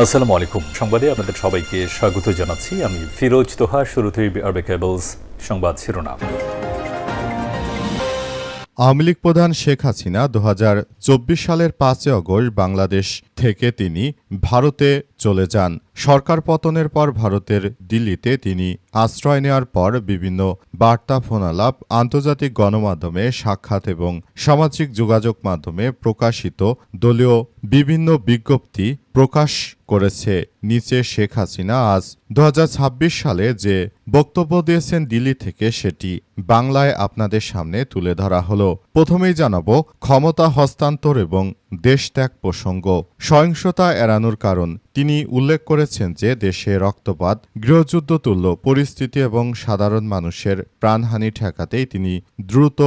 আসসালামু আলাইকুম। সংবাদে আপনাদের সবাইকে স্বাগত জানাচ্ছি। আমি ফিরোজ তোহা। শুরুতেই আরবে কেবলস সংবাদ শিরোনাম। আওয়ামী লীগ প্রধান শেখ হাসিনা ২০২৪ সালের ৫ আগস্ট বাংলাদেশ থেকে তিনি ভারতে চলে যান। সরকার পতনের পর ভারতের দিল্লিতে তিনি আশ্রয় নেওয়ার পর বিভিন্ন বার্তা, ফোনালাপ, আন্তর্জাতিক গণমাধ্যমে সাক্ষাৎ এবং সামাজিক যোগাযোগ মাধ্যমে প্রকাশিত দলীয় বিভিন্ন বিজ্ঞপ্তি প্রকাশ করেছে। নিচে শেখ হাসিনা আজ ২০২৬ সালে যে বক্তব্য দিয়েছেন দিল্লি থেকে, সেটি বাংলায় আপনাদের সামনে তুলে ধরা হলো। প্রথমেই জানাবো ক্ষমতা হস্তান্তর এবং দেশত্যাগ প্রসঙ্গ। সহিংসতা এড়ানোর কারণ তিনি উল্লেখ করেছেন যে দেশে রক্তপাত, গৃহযুদ্ধ তুল্য পরিস্থিতি এবং সাধারণ মানুষের প্রাণহানি ঠেকাতেই তিনি দ্রুত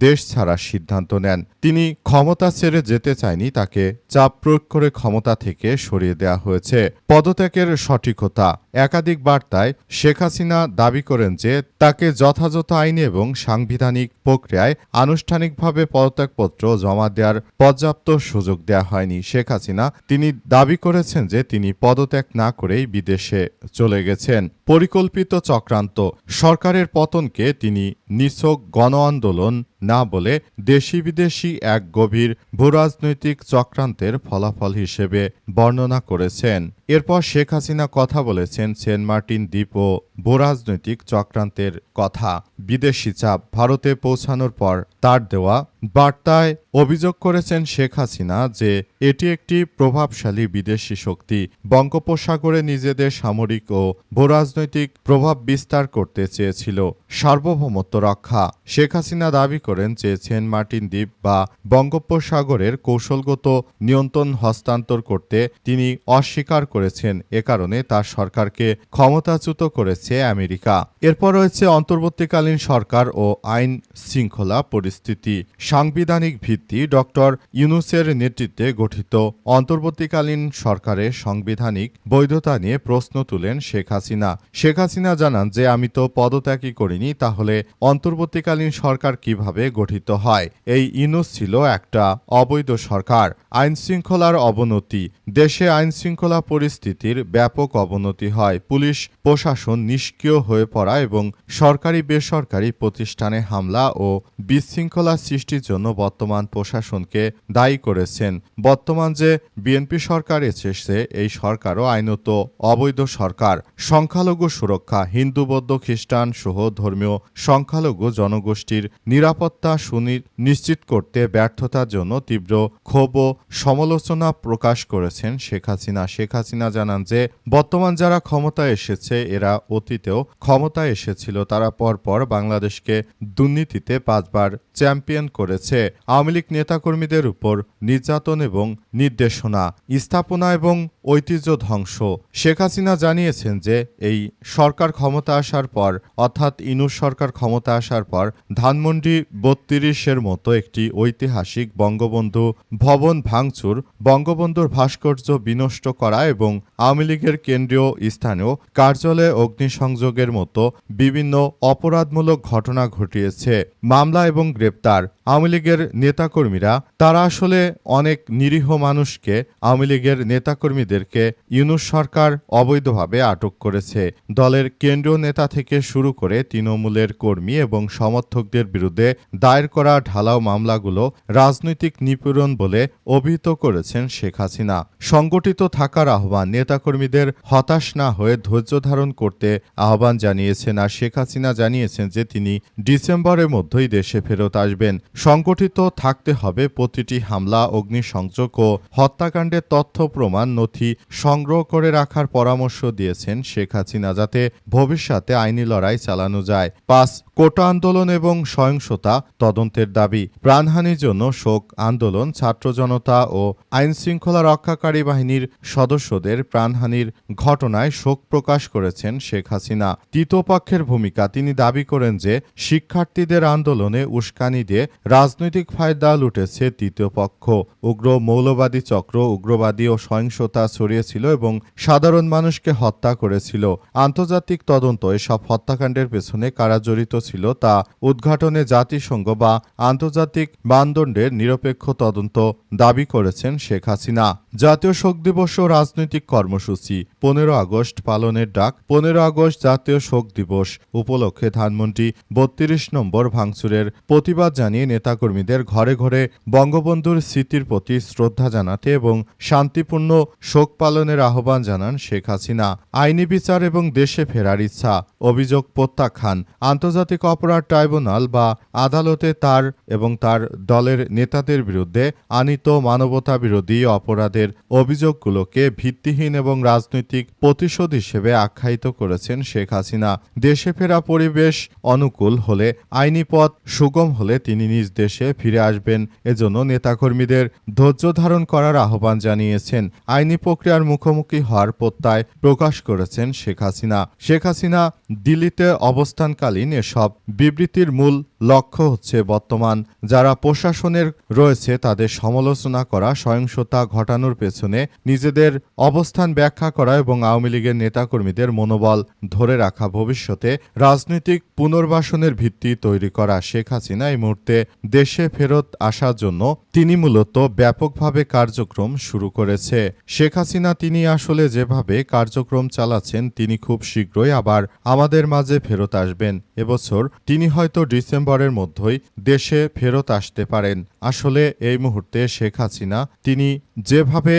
দেশ ছাড়ার সিদ্ধান্ত নেন। তিনি ক্ষমতা ছেড়ে যেতে চায়নি, তাকে চাপ প্রয়োগ করে ক্ষমতা থেকে সরিয়ে দেওয়া হয়েছে। পদত্যাগের সঠিকতা। একাধিক বার্তায় শেখ হাসিনা দাবি করেন যে তাকে যথাযথ আইনি এবং সাংবিধানিক প্রক্রিয়ায় আনুষ্ঠানিকভাবে পদত্যাগপত্র জমা দেওয়ার পর্যাপ্ত সুযোগ দেওয়া হয়নি। শেখ হাসিনা তিনি দাবি করেছেন যে তিনি পদত্যাগ না করেই বিদেশে চলে গেছেন। পরিকল্পিত চক্রান্ত। সরকারের পতনকে তিনি নিছক গণ আন্দোলন না বলে দেশি বিদেশি এক গভীর ভূরাজনৈতিক চক্রান্তের ফলাফল হিসেবে বর্ণনা করেছেন। এরপর শেখ হাসিনা কথা বলেছেন সেন্ট মার্টিন দ্বীপ ও ভূরাজনৈতিক চক্রান্তের কথা। বিদেশি চাপ। ভারতে পৌঁছানোর পর তার দেওয়া বার্তায় অভিযোগ করেছেন শেখ হাসিনা যে এটি একটি প্রভাবশালী বিদেশি শক্তি বঙ্গোপসাগরে নিজেদের সামরিক ও ভূরাজনৈতিক প্রভাব বিস্তার করতে চেয়েছিল। সার্বভৌমত্ব রক্ষা। শেখ হাসিনা দাবি করেন যে সেন্ট মার্টিন দ্বীপ বা বঙ্গোপসাগরের কৌশলগত নিয়ন্ত্রণ হস্তান্তর করতে তিনি অস্বীকার করেছেন। এ কারণে তার সরকারকে ক্ষমতাচ্যুত করেছে আমেরিকা। এরপর রয়েছে অন্তর্বর্তীকালীন সরকার ও আইন শৃঙ্খলা পরিস্থিতি। সাংবিধানিক ভিত্তি। ডক্টর ইউনূসের নেতৃত্বে গঠিত অন্তর্বর্তীকালীন সরকারের সাংবিধানিক বৈধতা নিয়ে প্রশ্ন তুলেন শেখ হাসিনা। শেখ হাসিনা জানান যে আমি তো পদত্যাগই করিনি, তাহলে অন্তর্বর্তীকালীন সরকার কিভাবে গঠিত হয়? এই ইউনূস ছিল একটা অবৈধ সরকার। আইন শৃঙ্খলার অবনতি। দেশে আইন শৃঙ্খলা পরিস্থিতির ব্যাপক অবনতি হয়। পুলিশ প্রশাসন নিষ্ক্রিয় হয়ে পড়া এবং সরকারি বেসরকারি প্রতিষ্ঠানে হামলা ও বিশৃঙ্খলা সৃষ্টির জন্য বর্তমান প্রশাসনকে দায়ী করেছেন। বর্তমান যে বিএনপি সরকার এসেছে, এই সরকারও আইনত অবৈধ সরকার। সংখ্যালঘু সুরক্ষা। হিন্দু, বৌদ্ধ, খ্রিস্টান সহ ধর্মীয় সংখ্যালঘু জনগোষ্ঠীর নিরাপত্তা সুনিশ্চিত করতে ব্যর্থতার জন্য তীব্র ক্ষোভ ও সমালোচনা প্রকাশ করেছেন শেখ হাসিনা। শেখ হাসিনা জানান যে বর্তমান যারা ক্ষমতায় এসেছে এরা অতীতেও ক্ষমতায় এসেছিল। তারা পরপর বাংলাদেশকে দুর্নীতিতে 5 বার চ্যাম্পিয়ন করেছে। আওয়ামী লীগ নেতাকর্মীদের উপর নির্যাতন এবং নির্দেশনা, স্থাপনা এবং ঐতিহ্য ধ্বংস। শেখ হাসিনা জানিয়েছেন যে এই সরকার ক্ষমতা আসার পর, অর্থাৎ ইউনূস সরকার ক্ষমতা আসার পর ধানমন্ডি ৩২-এর মতো একটি ঐতিহাসিক বঙ্গবন্ধু ভবন ভাঙচুর, বঙ্গবন্ধুর ভাস্কর্য বিনষ্ট করা এবং আওয়ামী লীগের কেন্দ্রীয় স্থানীয় কার্যালয়ে অগ্নিসংযোগের মতো বিভিন্ন অপরাধমূলক ঘটনা ঘটিয়েছে। মামলা এবং গ্রেপ্তার। আওয়ামী লীগের নেতাকর্মীরা তারা আসলে অনেক নিরীহ মানুষকে, আওয়ামী লীগের নেতাকর্মীদেরকে ইউনূস সরকার অবৈধভাবে আটক করেছে। দলের কেন্দ্রীয় নেতা থেকে শুরু করে তৃণমূলের কর্মী এবং সমর্থকদের বিরুদ্ধে দায়ের করা ঢালাও মামলাগুলো রাজনৈতিক নিপীড়ন বলে অভিহিত করেছেন শেখ হাসিনা। সংগঠিত থাকার আহ্বান। নেতাকর্মীদের হতাশ না হয়ে ধৈর্য ধারণ করতে আহ্বান জানিয়েছেন। আর শেখ হাসিনা জানিয়েছেন যে তিনি ডিসেম্বরের মধ্যেই দেশে ফেরত আসবেন। সংগঠিত থাকতে হবে। প্রতিটি হামলা, অগ্নিসংযোগ ও হত্যাকাণ্ডের তথ্য প্রমাণ নথি সংগ্রহ করে রাখার পরামর্শ দিয়েছেন শেখ হাসিনা, যাতে ভবিষ্যতে আইনি লড়াই চালানো যায়। 5 কোটা আন্দোলন এবং সহিংসতা তদন্তের দাবি। প্রাণহানির জন্য শোক আন্দোলন। ছাত্র জনতা ও আইন শৃঙ্খলা রক্ষাকারী বাহিনীর সদস্যদের প্রাণহানির ঘটনায় শোক প্রকাশ করেছেন শেখ হাসিনা। তৃতীয় পক্ষের ভূমিকা। তিনি দাবি করেন যে শিক্ষার্থীদের আন্দোলনে উস্কানি দিয়ে রাজনৈতিক ফায়দা লুটেছে তৃতীয় পক্ষ। উগ্র মৌলবাদী চক্র উগ্রবাদী ও সহিংসতা ছড়িয়েছিল এবং সাধারণ মানুষকে হত্যা করেছিল। আন্তর্জাতিক তদন্ত এসব হত্যাকাণ্ডের পেছনে কারা জড়িত ছিল তা উদ্ঘাটনে জাতিসংঘ বা আন্তর্জাতিক মানদণ্ডের নিরপেক্ষ তদন্ত দাবি করেছেন শেখ হাসিনা। জাতীয় শোক দিবস ও রাজনৈতিক কর্মসূচি 15 আগস্ট পালনের ডাক। 15 আগস্ট জাতীয় শোক দিবস উপলক্ষে ধানমন্ডি 32 নম্বর ভাঙচুরের প্রতিবাদ জানিয়ে নেতাকর্মীদের ঘরে ঘরে বঙ্গবন্ধুর স্মৃতির প্রতি শ্রদ্ধা জানাতে এবং শান্তিপূর্ণ শোক পালনের আহ্বান জানান শেখ হাসিনা। আইনি বিচার এবং দেশে ফেরার ইচ্ছা। অভিযোগ প্রত্যাখ্যান। আন্তর্জাতিক অপরাধ ট্রাইব্যুনাল বা আদালতে তার এবং তার দলের নেতাদের বিরুদ্ধে আনীত মানবতা বিরোধী অপরাধের অভিযোগগুলোকে ভিত্তিহীন এবং রাজনৈতিক প্রতিশোধ হিসেবে আখ্যায়িত করেছেন শেখ হাসিনা। দেশে ফেরা পরিবেশ অনুকূল হলে, আইনি পথ সুগম হলে তিনি নিজ দেশে ফিরে আসবেন। এজন্য নেতাকর্মীদের ধৈর্য ধারণ করার আহ্বান জানিয়েছেন। আইনি প্রক্রিয়ার মুখোমুখি হওয়ার প্রত্যয় প্রকাশ করেছেন শেখ হাসিনা। শেখ হাসিনা দিল্লিতে অবস্থানকালীন এসব বিবৃতির মূল লক্ষ্য হচ্ছে বর্তমান যারা প্রশাসনের রয়েছে তাদের সমালোচনা করা, সহিংসতা ঘটানোর পেছনে নিজেদের অবস্থান ব্যাখ্যা করা এবং আওয়ামী লীগের নেতাকর্মীদের মনোবল ধরে রাখা, ভবিষ্যতে রাজনৈতিক পুনর্বাসনের ভিত্তি তৈরি করা। শেখ হাসিনা এই মুহূর্তে দেশে ফেরত আসার জন্য তিনি মূলত ব্যাপকভাবে কার্যক্রম শুরু করেছে। শেখ হাসিনা তিনি আসলে যেভাবে কার্যক্রম চালাচ্ছেন তিনি খুব শীঘ্রই আবার আমাদের মাঝে ফেরত আসবেন। এবছর তিনি হয়তো ডিসেম্বরের মধ্যেই দেশে ফেরত আসতে পারেন। আসলে এই মুহূর্তে শেখ হাসিনা তিনি যেভাবে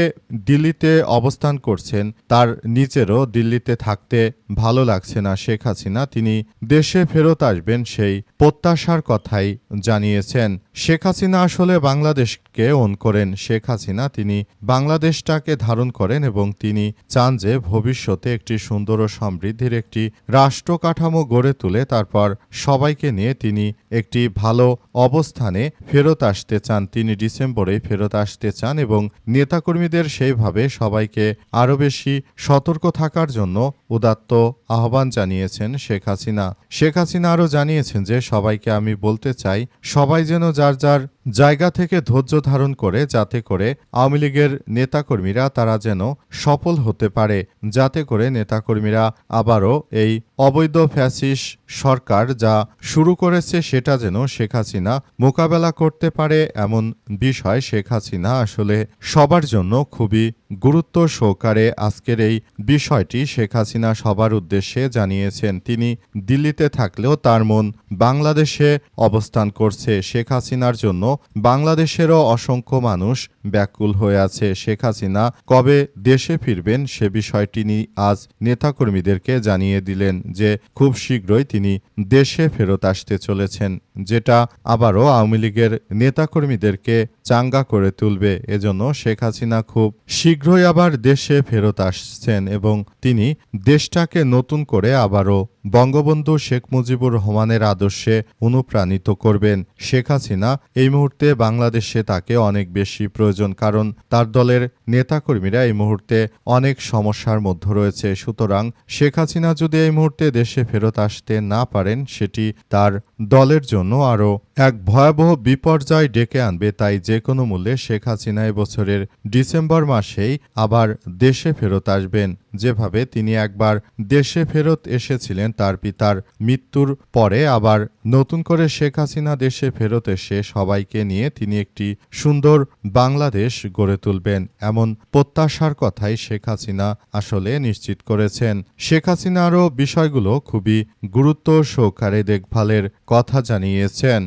দিল্লিতে অবস্থান করছেন তার নিজেরও দিল্লিতে থাকতে ভালো লাগছে না। শেখ হাসিনা তিনি দেশে ফেরত আসবেন সেই প্রত্যাশার কথাই জানিয়েছেন। শেখ হাসিনা আসলে বাংলাদেশকে ওন করেন। শেখ হাসিনা তিনি বাংলাদেশটাকে ধারণ করেন এবং তিনি চান যে ভবিষ্যতে একটি সুন্দর ও সমৃদ্ধির একটি রাষ্ট্র কাঠামো গড়ে তুলে তারপর সবাইকে নিয়ে তিনি একটি ভালো অবস্থানে ফেরত আসতে চান। তিনি ডিসেম্বরে ফেরত আসতে চান এবং নেতাকর্মীদের সেইভাবে সবাইকে আরও বেশি সতর্ক থাকার জন্য উদাত্ত আহ্বান জানিয়েছেন শেখ হাসিনা। শেখ হাসিনা আরও জানিয়েছেন যে সবাইকে আমি বলতে চাই সবাই যেন যার যার জায়গা থেকে ধৈর্য ধারণ করে, যাতে করে আওয়ামী লীগের নেতাকর্মীরা তারা যেন সফল হতে পারে, যাতে করে নেতাকর্মীরা আবারও এই অবৈধ ফ্যাসিস্ট সরকার যা শুরু করেছে সেটা যেন শেখ হাসিনা মোকাবেলা করতে পারে। এমন বিষয় শেখ হাসিনা আসলে সবার জন্য খুবই গুরুত্ব সহকারে আজকের এই বিষয়টি শেখ হাসিনা সবার উদ্দেশ্যে জানিয়েছেন। তিনি দিল্লিতে থাকলেও তার মন বাংলাদেশে অবস্থান করছে। শেখ হাসিনার জন্য বাংলাদেশেরও অসংখ্য মানুষ ব্যাকুল হয়ে আছে। শেখ হাসিনা কবে দেশে ফিরবেন সে বিষয়টি তিনি আজ নেতাকর্মীদেরকে জানিয়ে দিলেন যে খুব শীঘ্রই তিনি দেশে ফেরত আসতে চলেছেন, যেটা আবারও আওয়ামী লীগের নেতাকর্মীদেরকে চাঙ্গা করে তুলবে। এজন্য শেখ হাসিনা খুব শীঘ্রই আবার দেশে ফেরত আসছেন এবং তিনি দেশটাকে নতুন করে আবারও বঙ্গবন্ধু শেখ মুজিবুর রহমানের আদর্শে অনুপ্রাণিত করবেন। শেখ হাসিনা এই মুহূর্তে বাংলাদেশে তাকে অনেক বেশি প্রয়োজন, কারণ তার দলের নেতাকর্মীরা এই মুহূর্তে অনেক সমস্যার মধ্যে রয়েছে। সুতরাং শেখ হাসিনা যদি এই মুহূর্তে দেশে ফেরত আসতে না পারেন সেটি তার দলের জন্য আরও এক ভয়াবহ বিপর্যয় ডেকে আনবে। তাই যে কোনো মূল্যে শেখ হাসিনা এবছরের ডিসেম্বর মাসেই আবার দেশে ফেরত আসবেন। যেভাবে তিনি একবার দেশে ফেরত এসেছিলেন তার পিতার মৃত্যুর পরে, আবার নতুন করে শেখ হাসিনা দেশে ফেরত এসে সবাইকে নিয়ে তিনি একটি সুন্দর বাংলাদেশ গড়ে তুলবেন, এমন প্রত্যাশার কথাই শেখ হাসিনা আসলে নিশ্চিত করেছেন। শেখ হাসিনা আরও বিষয়গুলো খুবই গুরুত্ব সহকারে দেখভালের কথা জানিয়েছেন।